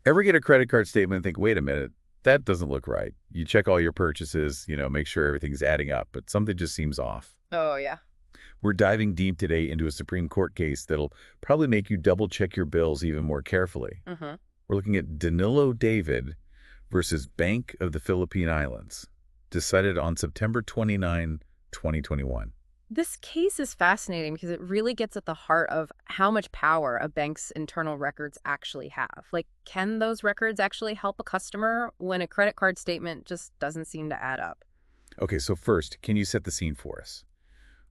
Ever get a credit card statement and think, wait a minute, that doesn't look right. You check all your purchases, make sure everything's adding up, but something just seems off. Oh, yeah. We're diving deep today into a Supreme Court case that'll probably make you double-check your bills even more carefully. Mm-hmm. We're looking at Danilo David versus Bank of the Philippine Islands, decided on September 29, 2021. This case is fascinating because it really gets at the heart of how much power a bank's internal records actually have. Like, can those records actually help a customer when a credit card statement just doesn't seem to add up? Okay, so first, can you set the scene for us?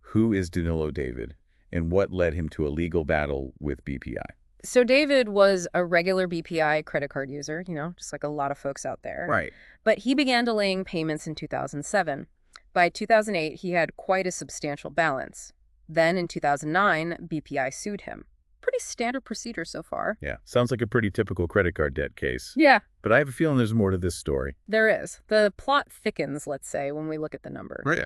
Who is Danilo David, and what led him to a legal battle with BPI? So David was a regular BPI credit card user, just like a lot of folks out there. Right. But he began delaying payments in 2007. By 2008, he had quite a substantial balance. Then in 2009, BPI sued him. Pretty standard procedure so far. Yeah, sounds like a pretty typical credit card debt case. Yeah, But I have a feeling there's more to this story. there is. The plot thickens, let's say, when we look at the number. Right.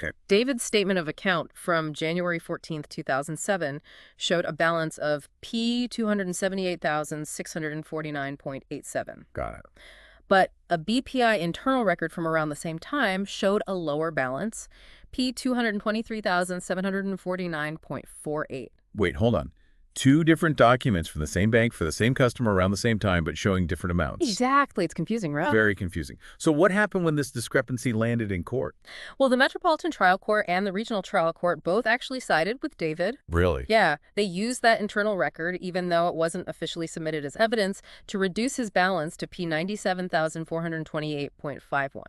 Okay. David's statement of account from January 14th, 2007 showed a balance of P 278,649.87. Got it. But a BPI internal record from around the same time showed a lower balance, P 223,749.48. Wait, hold on. Two different documents from the same bank for the same customer around the same time, but showing different amounts. Exactly. It's confusing, right? Very confusing. So what happened when this discrepancy landed in court? Well, the Metropolitan Trial Court and the Regional Trial Court both actually sided with David. Really? Yeah, they used that internal record, even though it wasn't officially submitted as evidence, to reduce his balance to P 97,428.51.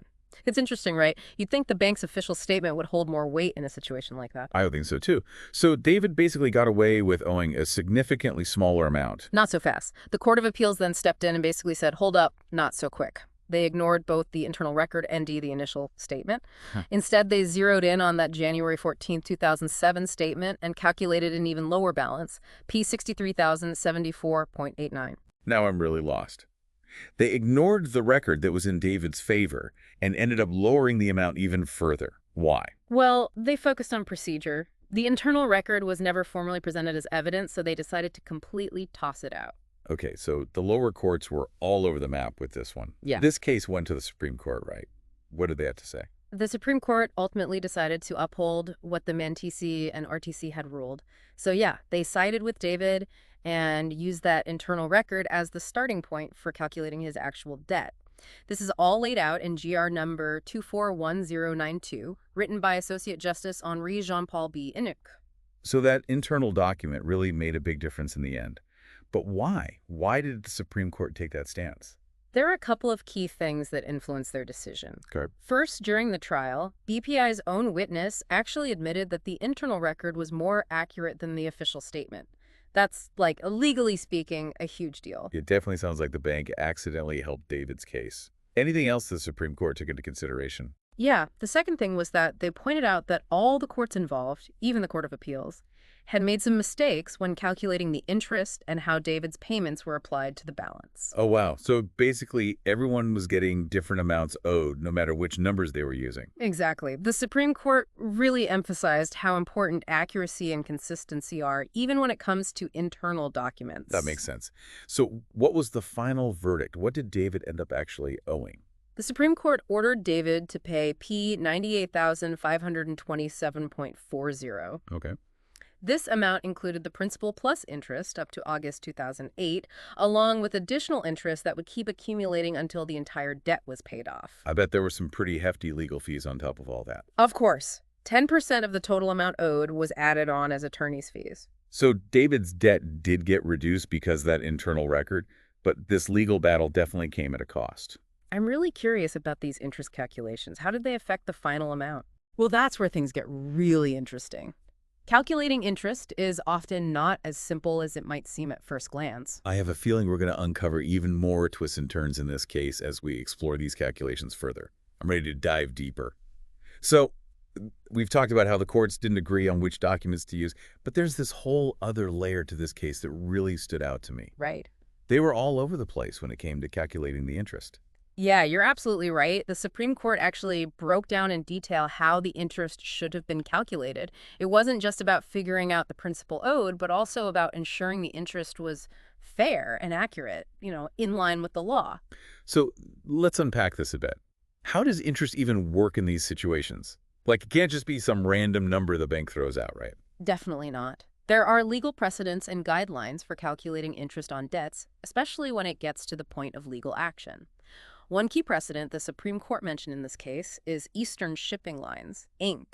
It's interesting, right? You'd think the bank's official statement would hold more weight in a situation like that. I would think so, too. So David basically got away with owing a significantly smaller amount. Not so fast. The Court of Appeals then stepped in and basically said, hold up, not so quick. They ignored both the internal record and the initial statement. Instead, they zeroed in on that January 14, 2007 statement and calculated an even lower balance, P 63,074.89. Now I'm really lost. They ignored the record that was in David's favor and ended up lowering the amount even further. Why? Well, they focused on procedure. The internal record was never formally presented as evidence, so they decided to completely toss it out. Okay, so the lower courts were all over the map with this one. Yeah. This case went to the Supreme Court, right? What did they have to say? The Supreme Court ultimately decided to uphold what the MNTC and RTC had ruled. So yeah, they sided with David and used that internal record as the starting point for calculating his actual debt. This is all laid out in GR number 241092, written by Associate Justice Henri Jean-Paul B. Inuk. So that internal document really made a big difference in the end. But why? Why did the Supreme Court take that stance? There are a couple of key things that influenced their decision. Okay. First, during the trial, BPI's own witness actually admitted that the internal record was more accurate than the official statement. That's, like, legally speaking, a huge deal. It definitely sounds like the bank accidentally helped David's case. Anything else the Supreme Court took into consideration? Yeah, the second thing was that they pointed out that all the courts involved, even the Court of Appeals, had made some mistakes when calculating the interest and how David's payments were applied to the balance. Oh, wow. So basically, everyone was getting different amounts owed, no matter which numbers they were using. Exactly. The Supreme Court really emphasized how important accuracy and consistency are, even when it comes to internal documents. That makes sense. So what was the final verdict? What did David end up actually owing? The Supreme Court ordered David to pay P 98,527.40. Okay. This amount included the principal plus interest up to August 2008, along with additional interest that would keep accumulating until the entire debt was paid off. I bet there were some pretty hefty legal fees on top of all that. Of course, 10% of the total amount owed was added on as attorney's fees. So David's debt did get reduced because of that internal record, but this legal battle definitely came at a cost. I'm really curious about these interest calculations. How did they affect the final amount? Well, that's where things get really interesting. Calculating interest is often not as simple as it might seem at first glance. I have a feeling we're going to uncover even more twists and turns in this case as we explore these calculations further. I'm ready to dive deeper. So, we've talked about how the courts didn't agree on which documents to use, but there's this whole other layer to this case that really stood out to me. Right. They were all over the place when it came to calculating the interest. Yeah, you're absolutely right. The Supreme Court actually broke down in detail how the interest should have been calculated. It wasn't just about figuring out the principal owed, but also about ensuring the interest was fair and accurate, in line with the law. So let's unpack this a bit. How does interest even work in these situations? Like, it can't just be some random number the bank throws out, right? Definitely not. There are legal precedents and guidelines for calculating interest on debts, especially when it gets to the point of legal action. One key precedent the Supreme Court mentioned in this case is Eastern Shipping Lines, Inc.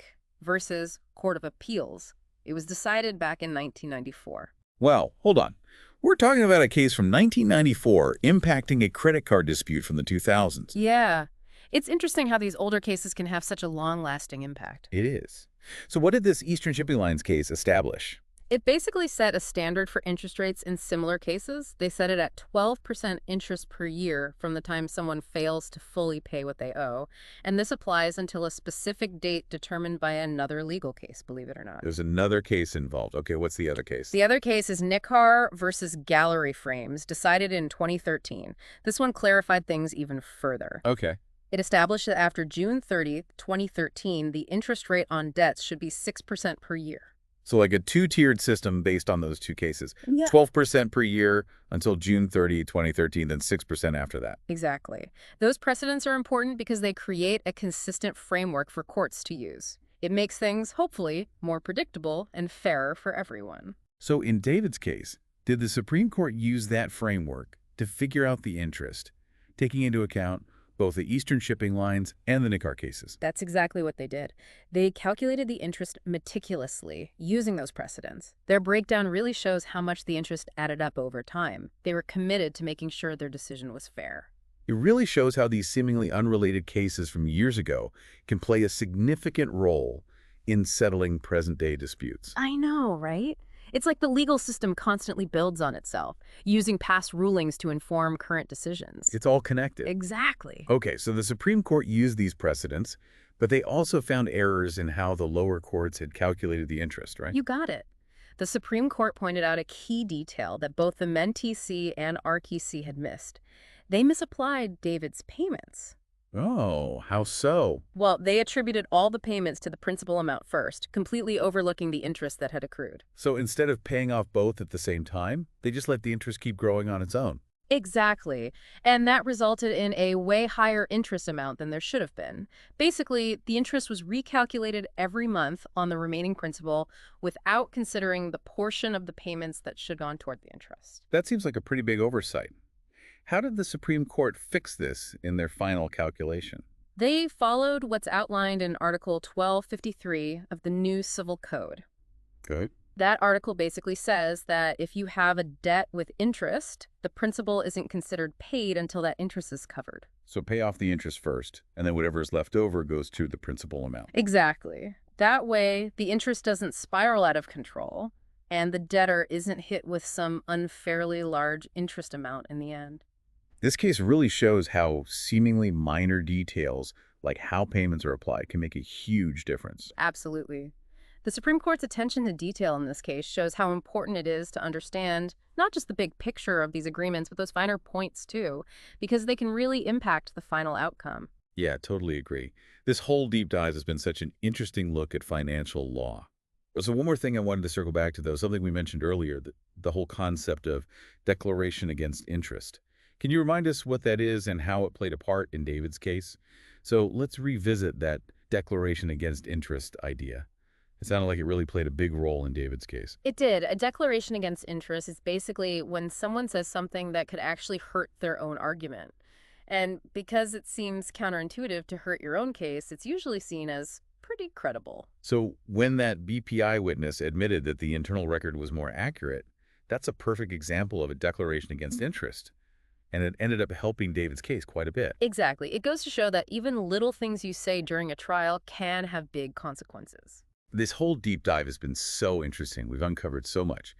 versus Court of Appeals. It was decided back in 1994. Well, hold on. We're talking about a case from 1994 impacting a credit card dispute from the 2000s. Yeah, it's interesting how these older cases can have such a long-lasting impact. It is. So what did this Eastern Shipping Lines case establish? It basically set a standard for interest rates in similar cases. They set it at 12% interest per year from the time someone fails to fully pay what they owe. And this applies until a specific date determined by another legal case, believe it or not. There's another case involved. Okay, what's the other case? The other case is Nicar versus Gallery Frames, decided in 2013. This one clarified things even further. Okay. It established that after June 30th, 2013, the interest rate on debts should be 6% per year. So like a two-tiered system based on those two cases. Yeah. 12% per year until June 30, 2013, then 6% after that. Exactly. Those precedents are important because they create a consistent framework for courts to use. It makes things, hopefully, more predictable and fairer for everyone. So in David's case, did the Supreme Court use that framework to figure out the interest, taking into account both the Eastern Shipping Lines and the Nicar cases? That's exactly what they did. They calculated the interest meticulously, using those precedents. Their breakdown really shows how much the interest added up over time. They were committed to making sure their decision was fair. It really shows how these seemingly unrelated cases from years ago can play a significant role in settling present-day disputes. I know, right? It's like the legal system constantly builds on itself, using past rulings to inform current decisions. It's all connected. Exactly. Okay, so the Supreme Court used these precedents, but they also found errors in how the lower courts had calculated the interest, right? You got it. The Supreme Court pointed out a key detail that both the MenTC and RTC had missed. They misapplied David's payments. Oh, how so? Well, they attributed all the payments to the principal amount first, completely overlooking the interest that had accrued. So instead of paying off both at the same time, they just let the interest keep growing on its own. Exactly. And that resulted in a way higher interest amount than there should have been. Basically, the interest was recalculated every month on the remaining principal without considering the portion of the payments that should have gone toward the interest. That seems like a pretty big oversight. How did the Supreme Court fix this in their final calculation? They followed what's outlined in Article 1253 of the new Civil Code. Good. That article basically says that if you have a debt with interest, the principal isn't considered paid until that interest is covered. So pay off the interest first, and then whatever is left over goes to the principal amount. Exactly. That way, the interest doesn't spiral out of control, and the debtor isn't hit with some unfairly large interest amount in the end. This case really shows how seemingly minor details, like how payments are applied, can make a huge difference. Absolutely. The Supreme Court's attention to detail in this case shows how important it is to understand not just the big picture of these agreements, but those finer points too, because they can really impact the final outcome. Yeah, totally agree. This whole deep dive has been such an interesting look at financial law. So one more thing I wanted to circle back to, though, something we mentioned earlier, the whole concept of declaration against interest. Can you remind us what that is and how it played a part in David's case? So let's revisit that declaration against interest idea. It sounded like it really played a big role in David's case. It did. A declaration against interest is basically when someone says something that could actually hurt their own argument. And because it seems counterintuitive to hurt your own case, it's usually seen as pretty credible. So when that BPI witness admitted that the internal record was more accurate, that's a perfect example of a declaration against interest. And it ended up helping David's case quite a bit. Exactly. It goes to show that even little things you say during a trial can have big consequences. This whole deep dive has been so interesting. We've uncovered so much.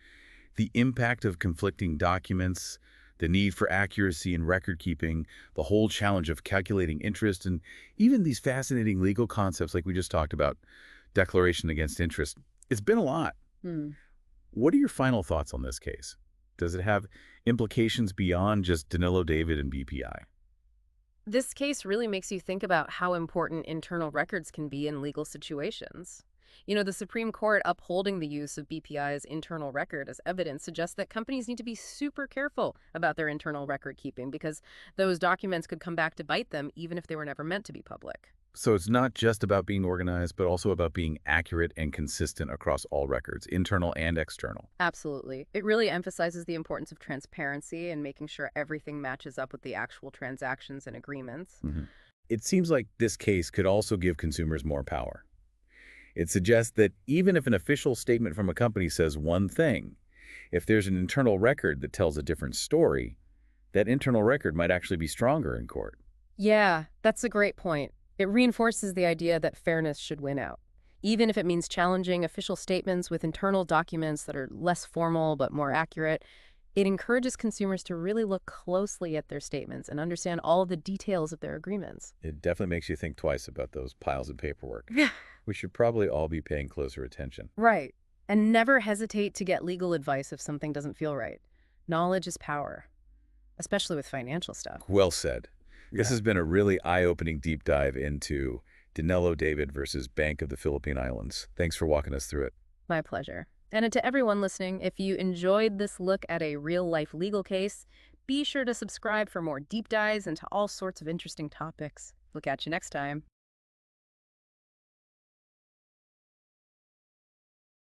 The impact of conflicting documents, the need for accuracy in record keeping, the whole challenge of calculating interest, and even these fascinating legal concepts like we just talked about, declaration against interest. It's been a lot. What are your final thoughts on this case? Does it have implications beyond just Danilo, David, and BPI? This case really makes you think about how important internal records can be in legal situations. The Supreme Court upholding the use of BPI's internal record as evidence suggests that companies need to be super careful about their internal record keeping because those documents could come back to bite them even if they were never meant to be public. So it's not just about being organized, but also about being accurate and consistent across all records, internal and external. Absolutely. It really emphasizes the importance of transparency and making sure everything matches up with the actual transactions and agreements. Mhm. It seems like this case could also give consumers more power. It suggests that even if an official statement from a company says one thing, if there's an internal record that tells a different story, that internal record might actually be stronger in court. Yeah, that's a great point. It reinforces the idea that fairness should win out, even if it means challenging official statements with internal documents that are less formal but more accurate. It encourages consumers to really look closely at their statements and understand all of the details of their agreements. It definitely makes you think twice about those piles of paperwork. Yeah. We should probably all be paying closer attention. Right. And never hesitate to get legal advice if something doesn't feel right. Knowledge is power, especially with financial stuff. Well said. This Yeah. has been a really eye-opening deep dive into Danilo David versus Bank of the Philippine Islands. Thanks for walking us through it. My pleasure. And to everyone listening, if you enjoyed this look at a real-life legal case, be sure to subscribe for more deep dives into all sorts of interesting topics. We'll catch you next time.